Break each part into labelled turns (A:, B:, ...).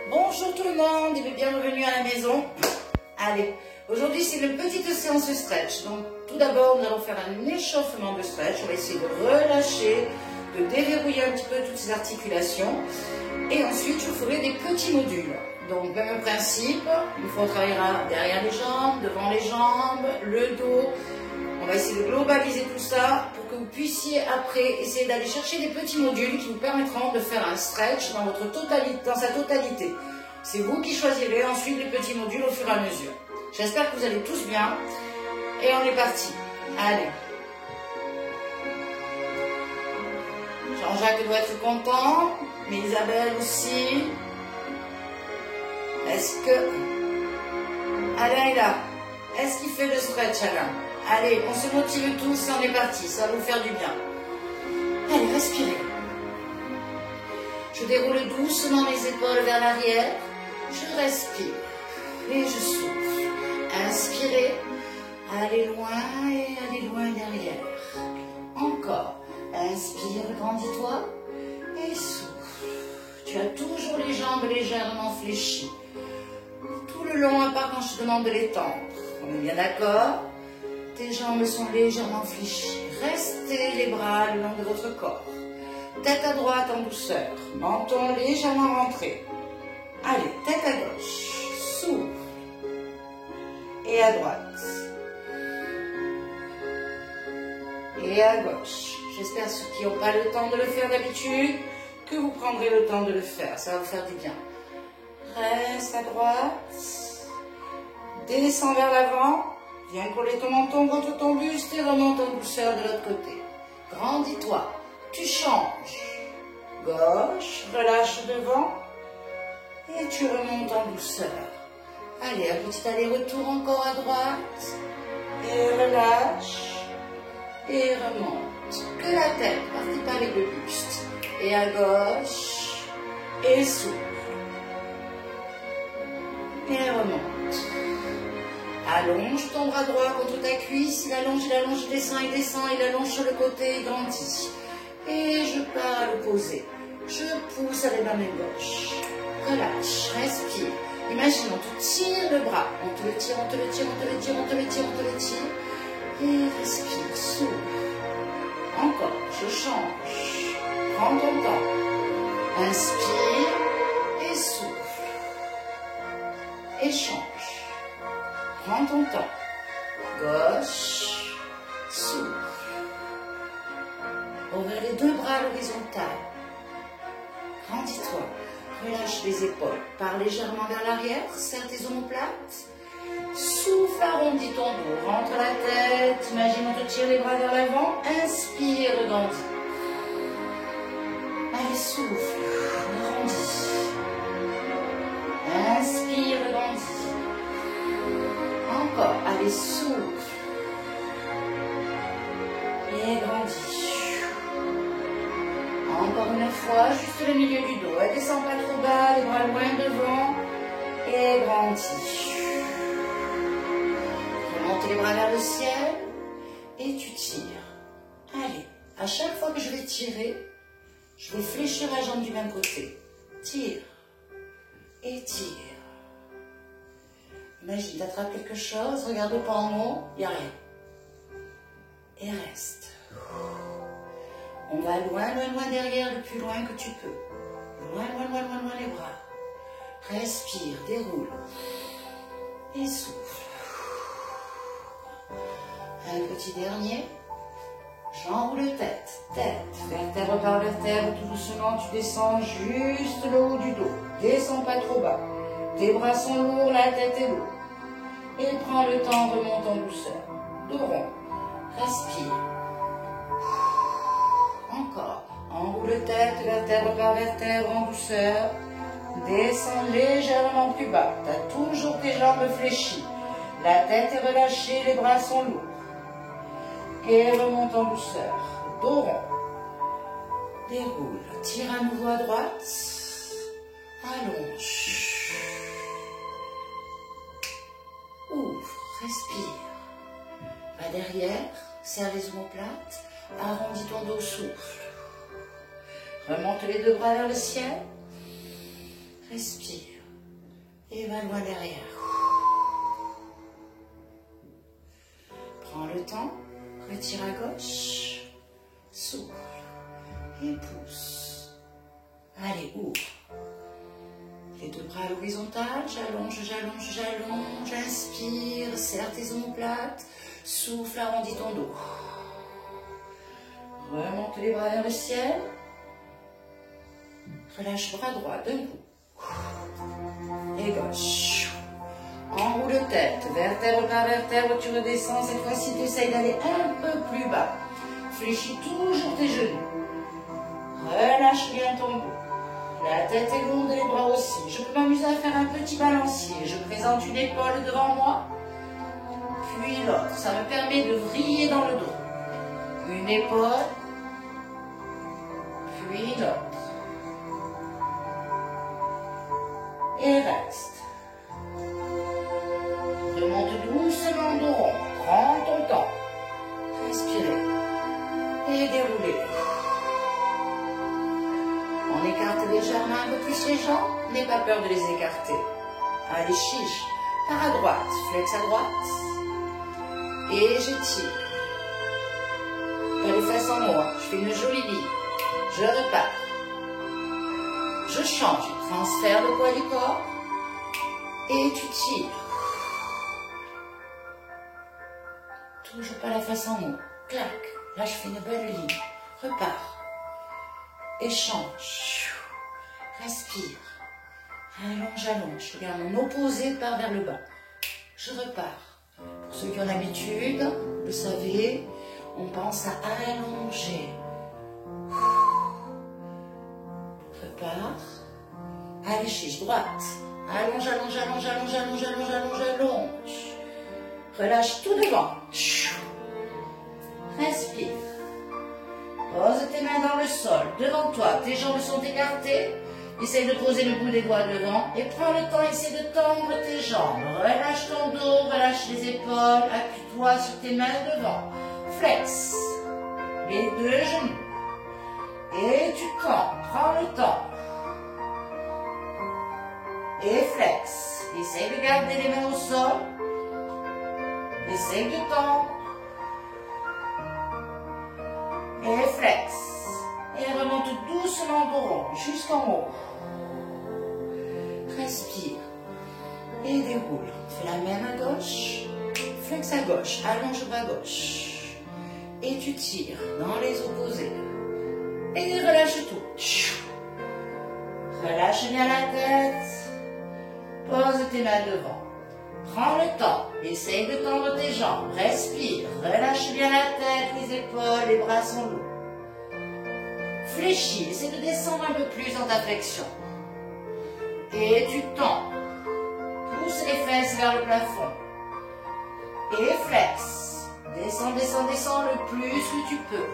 A: Bonjour tout le monde et bienvenue à la maison. Allez, aujourd'hui c'est une petite séance stretch. Donc tout d'abord nous allons faire un échauffement de stretch. On va essayer de relâcher, de déverrouiller un petit peu toutes ces articulations. Et ensuite je ferai des petits modules. Donc même principe, une fois on travaillera derrière les jambes, devant les jambes, le dos. On va essayer de globaliser tout ça pour que vous puissiez après essayer d'aller chercher des petits modules qui vous permettront de faire un stretch dans sa totalité. C'est vous qui choisirez ensuite les petits modules au fur et à mesure. J'espère que vous allez tous bien. Et on est parti. Allez. Jean-Jacques doit être content, mais Isabelle aussi. Est-ce que Alain est là? Est-ce qu'il fait le stretch, Alain? Allez, on se motive tous et on est parti, ça va vous faire du bien. Allez, respirez. Je déroule doucement les épaules vers l'arrière. Je respire et je souffle. Inspirez, allez loin et allez loin derrière. Encore. Inspire, grandis-toi et souffle. Tu as toujours les jambes légèrement fléchies. Tout le long, à part quand je te demande de les tendre. On est bien d'accord? Tes jambes sont légèrement fléchies. Restez les bras le long de votre corps. Tête à droite en douceur. Menton légèrement rentré. Allez, tête à gauche. Souffle. Et à droite. Et à gauche. J'espère ceux qui n'ont pas le temps de le faire d'habitude, que vous prendrez le temps de le faire. Ça va vous faire du bien. Reste à droite. Descends vers l'avant. Viens coller ton menton contre ton buste et remonte en douceur de l'autre côté. Grandis-toi. Tu changes. Gauche, relâche devant. Et tu remontes en douceur. Allez, un petit aller-retour encore à droite. Et relâche. Et remonte. Que la tête, partez pas avec le buste. Et à gauche. Et souffle. Et remonte. Allonge ton bras droit contre ta cuisse, il allonge, il descend, il allonge sur le côté, il grandit. Et je pars à l'opposé. Je pousse avec ma main gauche. Relâche, respire. Imagine, on te tire le bras. On te le tire, on te le tire, on te le tire, on te le tire, on te le tire. Et respire, souffle. Encore, je change. Prends ton temps. Inspire et souffle. Et change. Prends ton temps. Gauche, souffle. Ouvre les deux bras à l'horizontale. Grandis-toi. Relâche les épaules. Pars légèrement vers l'arrière. Serre tes omoplates. Souffle, arrondis ton dos. Rentre la tête. Imagine, on te tire les bras vers l'avant. Inspire, grandis. Allez, souffle. Grandis. Inspire, grandis. Encore, allez, souffle. Et grandis. Encore une fois, juste le milieu du dos. Elle descend pas trop bas, les bras loin devant. Et grandis. Remonte les bras vers le ciel. Et tu tires. Allez, à chaque fois que je vais tirer, je vais fléchir la jambe du même côté. Tire. Et tire. Imagine, t'attrapes quelque chose, regarde pas en haut, il n'y a rien. Et reste. On va loin, loin, loin derrière, le plus loin que tu peux. Loin, loin, loin, loin, loin les bras. Respire, déroule. Et souffle. Un petit dernier. J'enroule tête, vertèbre par vertèbre, tout doucement, tu descends juste le haut du dos. Descends pas trop bas. Tes bras sont lourds, la tête est lourde. Et prends le temps, remonte en douceur. Dos rond. Respire. Encore. Enroule tête, vertèbre par vertèbre, en douceur. Descends légèrement plus bas. Tu as toujours tes jambes fléchies. La tête est relâchée, les bras sont lourds. Et remonte en douceur. Dos rond. Déroule. Tire à nouveau à droite. Allonge. Ouvre. Respire. Va derrière. Serre les omoplates. Arrondis ton dos. Souffle. Remonte les deux bras vers le ciel. Respire. et va loin derrière. Prends le temps, retire à gauche, souffle et pousse. Allez, ouvre. Les deux bras à l'horizontale, j'allonge, j'allonge, j'allonge, inspire, serre tes omoplates, souffle, arrondis ton dos. Remonte les bras vers le ciel. Relâche bras droit d'un coup. Et gauche. Enroule tête, vertèbre par vertèbre, tu redescends. Cette fois-ci, tu essayes d'aller un peu plus bas. Fléchis toujours tes genoux. Relâche bien ton dos. La tête est lourde et les bras aussi. Je peux m'amuser à faire un petit balancier. Je présente une épaule devant moi, puis l'autre. Ça me permet de vriller dans le dos. Une épaule, puis l'autre. Et reste. Remonte doucement dos rond. Prends ton temps. Respirez. Et déroulez. On écarte légèrement un peu plus les jambes. N'aie pas peur de les écarter. Allez, chiche. Par à droite. Flex à droite. Et je tire. Pas les fesses en haut. Je fais une jolie ligne. Je repars. Je change. Transfert le poids du corps. Et tu tires. Toujours pas la face en haut. Clac. Là, je fais une belle ligne. Repars. Échange. Respire. Allonge, allonge. Regarde, mon opposé part vers le bas. Je repars. Pour ceux qui ont l'habitude, vous savez, on pense à allonger. Repars. Allez, chiche, droite. Allonge, allonge, allonge, allonge, allonge, allonge, allonge, allonge. Relâche tout devant. Respire. Pose tes mains dans le sol, devant toi. Tes jambes sont écartées. Essaye de poser le bout des doigts devant. Et prends le temps, essaye de tendre tes jambes. Relâche ton dos, relâche les épaules. Appuie-toi sur tes mains devant. Flex. Les deux genoux. Et tu tends. Prends le temps. Et flex. Essaye de garder les mains au sol. Essaye de tendre. Et flex. Et remonte doucement dos rond, jusqu'en haut. Respire. Et déroule. Fais la même à gauche. Flex à gauche. Allonge bas gauche. Et tu tires dans les opposés. Et relâche tout. Relâche bien la tête. Pose tes mains devant. Prends le temps. Essaye de tendre tes jambes. Respire. Relâche bien la tête, les épaules, les bras sont lourds. Fléchis. Essaye de descendre un peu plus dans ta flexion. Et tu tends. Pousse les fesses vers le plafond. Et flex. Descends, descends, descends le plus que tu peux.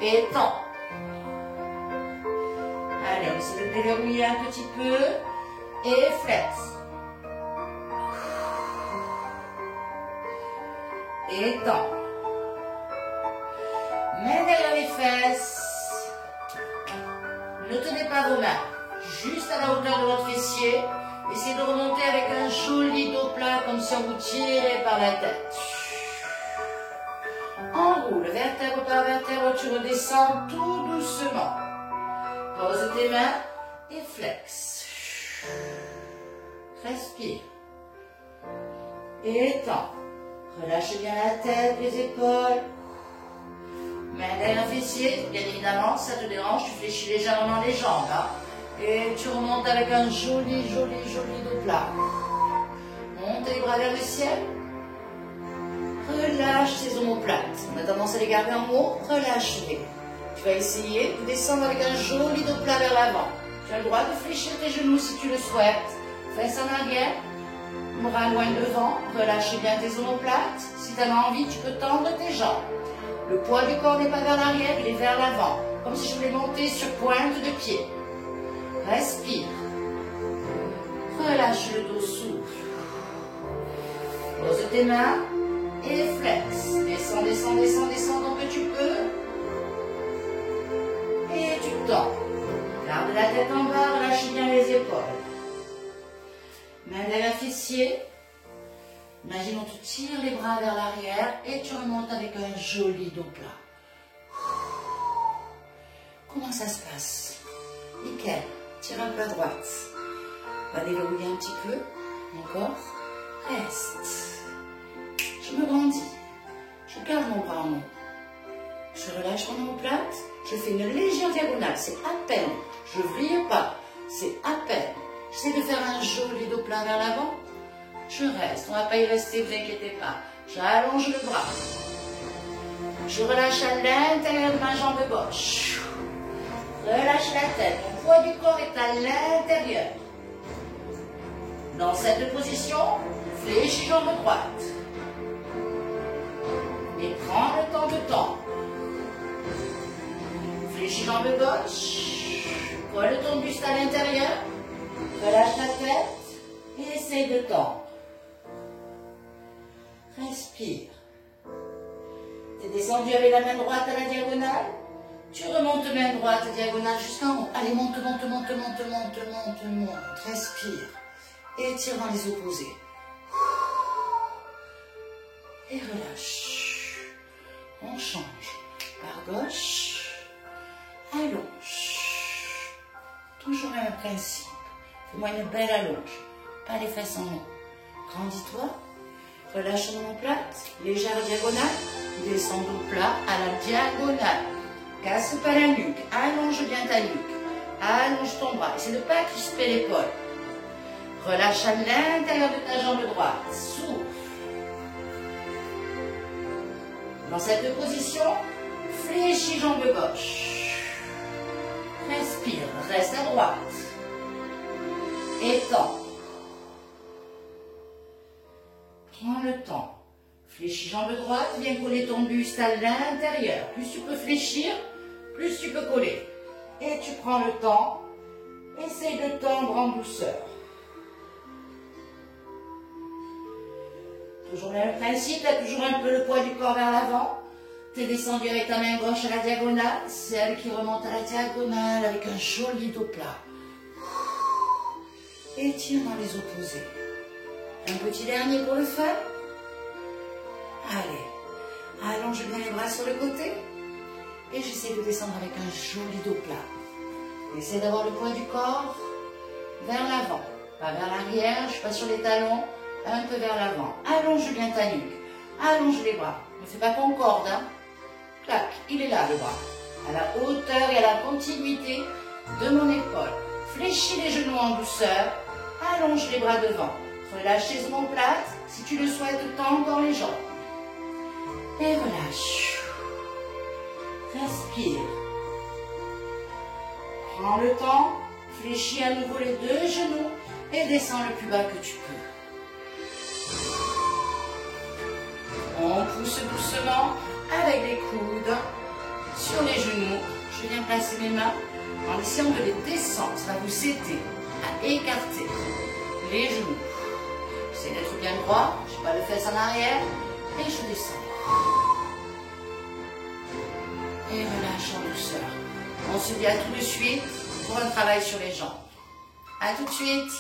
A: Et tends. Allez, on essaie de déverrouiller un petit peu. Et flex. Et tends. Main derrière les fesses. Ne tenez pas vos mains. Juste à la hauteur de votre fessier. Essayez de remonter avec un joli dos plat, comme si on vous tirait par la tête. Enroule, vertèbre par vertèbre, tu redescends tout doucement. Pose tes mains et flex. Respire. Et tends. Relâche bien la tête, les épaules. Main derrière le fessier, bien évidemment, ça te dérange, tu fléchis légèrement les jambes. Hein, et tu remontes avec un joli dos plat. Monte les bras vers le ciel. Relâche tes omoplates. On a tendance à les garder en haut, relâche-les. Tu vas essayer de descendre avec un joli dos plat vers l'avant. Tu as le droit de fléchir tes genoux si tu le souhaites. Fesses en arrière. Bras loin devant, relâche bien tes omoplates. Si tu en as envie, tu peux tendre tes jambes. Le poids du corps n'est pas vers l'arrière, il est vers l'avant. Comme si je voulais monter sur pointe de pied. Respire. Relâche le dos, souffle. Pose tes mains et flex. Descends, descends, descends, descends tant que tu peux. Et tu tends. Garde la tête en bas, relâche bien les épaules. Main derrière fessier. Imaginons tu tires les bras vers l'arrière et tu remontes avec un joli dos plat. Comment ça se passe? Nickel. Tire un peu à droite. Va déverrouiller un petit peu. Encore. Reste. Je me grandis. Je garde mon bras en haut. Je relâche mon omoplate. Je fais une légère diagonale. C'est à peine. Je vrille pas. C'est à peine. J'essaie de faire un joli dos plat vers l'avant. Je reste. On ne va pas y rester, vous inquiétez pas. J'allonge le bras. Je relâche à l'intérieur de ma jambe gauche. Relâche la tête. Mon poids du corps est à l'intérieur. Dans cette position, fléchis jambe droite. Et prends le temps de tendre. Fléchis jambe gauche. Colle ton buste à l'intérieur. Relâche la tête. Et essaye de tendre. Respire. Tu es descendu avec la main droite à la diagonale. Tu remontes main droite diagonale jusqu'en haut. Allez, monte, monte, monte, monte, monte, monte, monte. Respire. Étire dans les opposés. Et relâche. On change. Par gauche. Allonge. Toujours le même principe. Fais-moi une belle allonge. Pas les fesses en haut. Grandis-toi. Relâche ton omoplate. Légère diagonale. Descends au plat à la diagonale. Casse pas la nuque. Allonge bien ta nuque. Allonge ton bras. Essaie de ne pas crisper l'épaule. Relâche à l'intérieur de ta jambe droite. Souffle. Dans cette position, fléchis jambe gauche. Respire. Reste à droite. Étends. Prends le temps. Fléchis jambe droite, viens coller ton buste à l'intérieur. Plus tu peux fléchir, plus tu peux coller. Et tu prends le temps. Essaye de tendre en douceur. Toujours le même principe, tu as toujours un peu le poids du corps vers l'avant. Tu es descendu avec ta main gauche à la diagonale, celle qui remonte à la diagonale avec un joli dos plat. Étire dans les opposés. Un petit dernier pour le faire. Allez, allonge bien les bras sur le côté. Et j'essaie de descendre avec un joli dos plat. Essaie d'avoir le poids du corps vers l'avant. Pas vers l'arrière, je ne suis pas sur les talons. Un peu vers l'avant. Allonge bien ta nuque. Allonge les bras. Ne fais pas concorde. Hein. Clac, il est là le bras. À la hauteur et à la continuité de mon épaule. Fléchis les genoux en douceur. Allonge les bras devant. Relâche les omoplates. Si tu le souhaites, tends encore les jambes. Et relâche. Respire. Prends le temps. Fléchis à nouveau les deux genoux. Et descends le plus bas que tu peux. On pousse doucement avec les coudes sur les genoux. Je viens placer mes mains en essayant de les descendre. Ça va vous aider à écarter les genoux. J'essaie d'être bien droit. Je n'ai pas le fesse en arrière. Et je descends. Et relâche en douceur. On se dit à tout de suite pour un travail sur les jambes. À tout de suite.